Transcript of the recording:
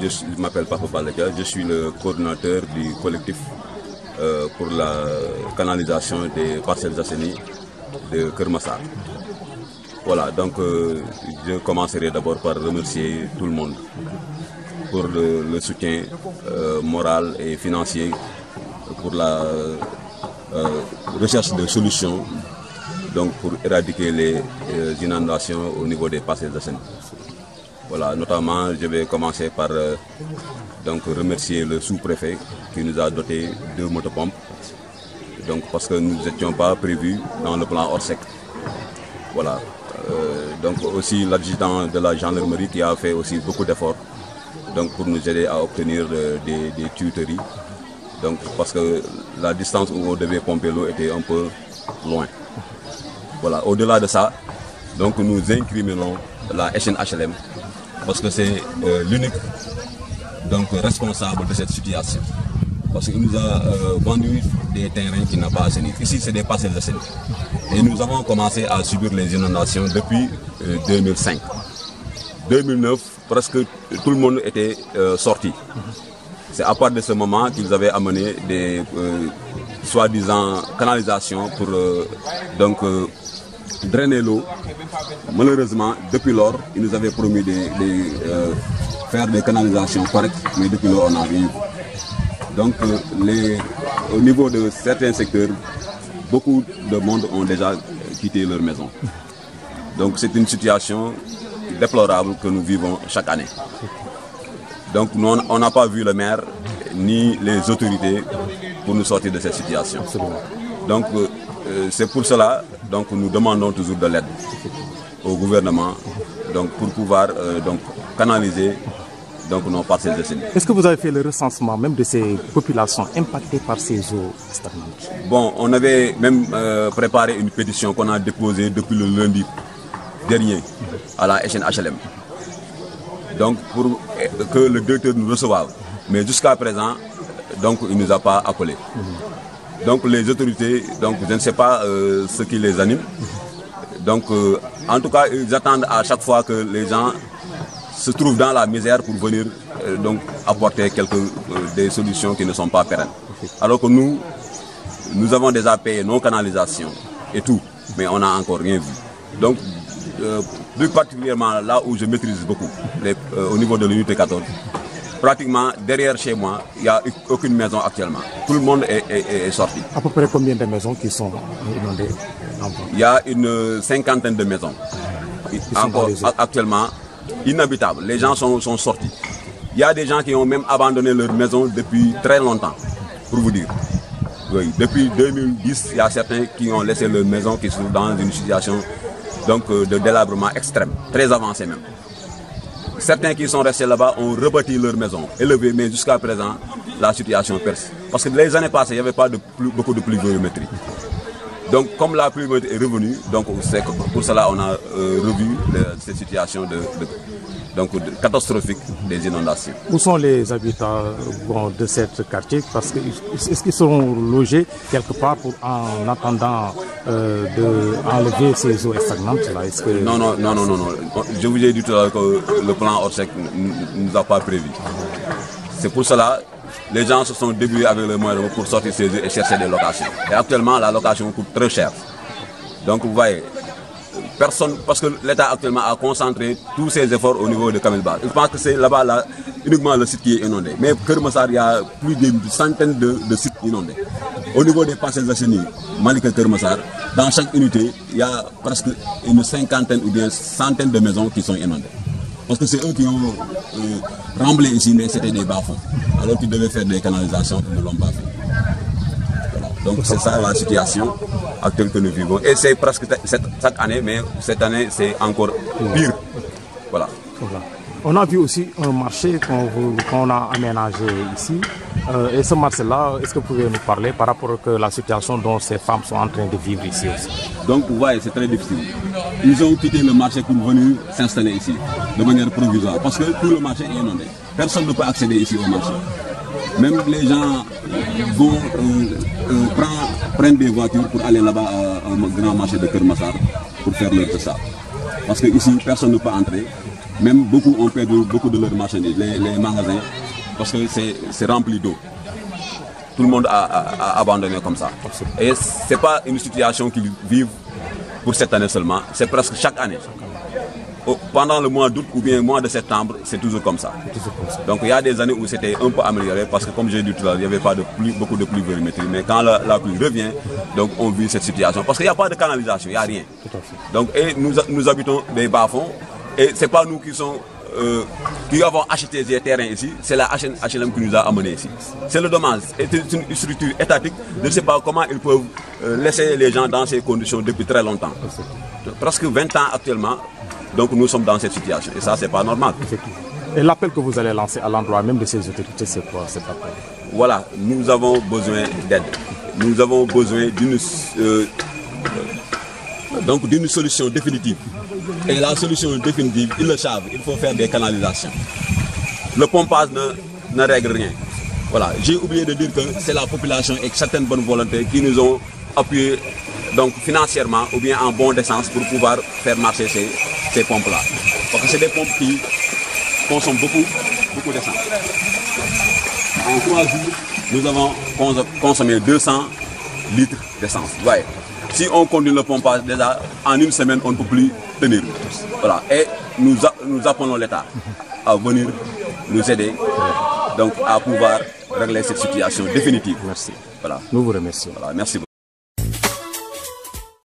je m'appelle Papa Baladia, je suis le coordinateur du collectif pour la canalisation des Parcelles Assainies de Keur Massar. Voilà, donc je commencerai d'abord par remercier tout le monde pour le soutien moral et financier pour la recherche de solutions donc pour éradiquer les inondations au niveau des Parcelles Assainies. Voilà, notamment je vais commencer par donc remercier le sous-préfet qui nous a doté 2 motopompes, donc parce que nous n'étions pas prévus dans le plan Orsec. Voilà, donc aussi l'adjudant de la gendarmerie qui a fait aussi beaucoup d'efforts donc pour nous aider à obtenir des tuyauteries, donc parce que la distance où on devait pomper l'eau était un peu loin. Voilà, au-delà de ça, donc nous incriminons la SNHLM parce que c'est l'unique donc responsable de cette situation. Parce qu'il nous a vendu des terrains qui n'ont pas assaini. Ici, c'est des parcelles assainies. Et nous avons commencé à subir les inondations depuis 2005. 2009, presque tout le monde était sorti. C'est à partir de ce moment qu'ils avaient amené des soi-disant canalisations pour drainer l'eau. Malheureusement, depuis lors, ils nous avaient promis de faire des canalisations correctes, mais depuis lors, on n'a rien vu. Donc, au niveau de certains secteurs, beaucoup de monde ont déjà quitté leur maison. Donc, c'est une situation déplorable que nous vivons chaque année. Donc, nous, on n'a pas vu le maire ni les autorités pour nous sortir de cette situation. Donc, c'est pour cela que nous demandons toujours de l'aide au gouvernement donc, pour pouvoir canaliser nos parcelles assainies. Est-ce que vous avez fait le recensement même de ces populations impactées par ces eaux stagnantes? Bon, on avait même préparé une pétition qu'on a déposée depuis le lundi dernier à la SNHLM. Donc pour que le directeur nous reçoive. Mais jusqu'à présent, donc, il ne nous a pas appelés. Donc les autorités, donc, je ne sais pas ce qui les anime. Donc en tout cas, ils attendent à chaque fois que les gens se trouvent dans la misère pour venir apporter des solutions qui ne sont pas pérennes. Alors que nous avons déjà payé nos canalisations et tout, mais on n'a encore rien vu. Donc, plus particulièrement là où je maîtrise beaucoup, au niveau de l'unité 14, pratiquement derrière chez moi, il n'y a aucune maison actuellement. Tout le monde est sorti. À peu près combien de maisons qui sont inondées? Il y a une 50aine de maisons encore actuellement inhabitables. Les gens sont sortis. Il y a des gens qui ont même abandonné leur maison depuis très longtemps, pour vous dire. Oui, depuis 2010, il y a certains qui ont laissé leur maison, qui sont dans une situation de délabrement extrême, très avancée même. Certains qui sont restés là-bas ont rebâti leur maison, élevée, mais jusqu'à présent, la situation persiste. Parce que les années passées, il n'y avait pas beaucoup de pluviométrie. Donc, comme la pluviométrie est revenue, c'est pour cela qu'on a revu cette situation catastrophique des inondations. Où sont les habitants de ce quartier? Parce que est-ce qu'ils seront logés quelque part en attendant d'enlever ces eaux stagnantes là? Non. Je vous ai dit tout à l'heure que le plan Orsec ne nous a pas prévu. C'est pour cela que les gens se sont débrouillés avec les moyens pour sortir ces eaux et chercher des locations. Et actuellement, la location coûte très cher. Donc vous voyez, personne, parce que l'État actuellement a concentré tous ses efforts au niveau de Kamilbar. Je pense que c'est là-bas uniquement le site qui est inondé. Mais Keur Massar, il y a plus d'une centaine de sites inondés. Au niveau des parcelles assainies, Malika Keur Massar, dans chaque unité, il y a presque une 50aine ou bien 100aine de maisons qui sont inondées. Parce que c'est eux qui ont remblé ici, mais c'était des bas-fonds. Alors qu'ils devaient faire des canalisations, ils ne l'ont pas fait. Voilà. Donc c'est ça la situation actuelle que nous vivons. Et c'est presque chaque année, mais cette année c'est encore pire. Voilà. On a vu aussi un marché qu'on a aménagé ici. Et ce marché-là, est-ce que vous pouvez nous parler par rapport à la situation dont ces femmes sont en train de vivre ici aussi? Donc vous voyez, c'est très difficile. Ils ont quitté le marché pour venir s'installer ici, de manière provisoire, parce que tout le marché est inondé. Personne ne peut accéder ici au marché. Même les gens prennent des voitures pour aller là-bas au grand marché de Keur Massar pour faire leur ça. Parce que ici, personne ne peut entrer. Même beaucoup ont perdu beaucoup de leurs marchandises, les magasins, parce que c'est rempli d'eau. Tout le monde a abandonné comme ça. Et ce n'est pas une situation qu'ils vivent pour cette année seulement, c'est presque chaque année. Pendant le mois d'août ou bien le mois de septembre, c'est toujours comme ça. Donc il y a des années où c'était un peu amélioré parce que comme j'ai dit tout à l'heure, il n'y avait pas beaucoup de pluviométrie. Mais quand la pluie revient, donc on vit cette situation. Parce qu'il n'y a pas de canalisation, il n'y a rien. Donc et nous habitons des bas-fonds et ce n'est pas nous qui avons acheté des terrains ici, c'est la HLM qui nous a amenés ici. C'est le dommage. C'est une structure étatique. Je ne sais pas comment ils peuvent laisser les gens dans ces conditions depuis très longtemps. Presque 20 ans actuellement, donc nous sommes dans cette situation. Et ça, ce n'est pas normal. Et l'appel que vous allez lancer à l'endroit même de ces autorités, c'est quoi? Voilà, nous avons besoin d'aide. Nous avons besoin d'une solution définitive. Et la solution définitive, ils le savent, il faut faire des canalisations. Le pompage ne règle rien. Voilà, j'ai oublié de dire que c'est la population et certaines bonnes volontés qui nous ont appuyés donc, financièrement ou bien en bon d'essence pour pouvoir faire marcher ces pompes-là. Parce que c'est des pompes qui consomment beaucoup d'essence. En 3 jours, nous avons consommé 200 litres d'essence. Ouais. Si on continue le pompage, déjà, en une semaine, on ne peut plus tenir. Voilà. Et nous appelons l'État à venir nous aider donc, à pouvoir régler cette situation définitive. Merci. Voilà. Nous vous remercions. Voilà. Merci beaucoup.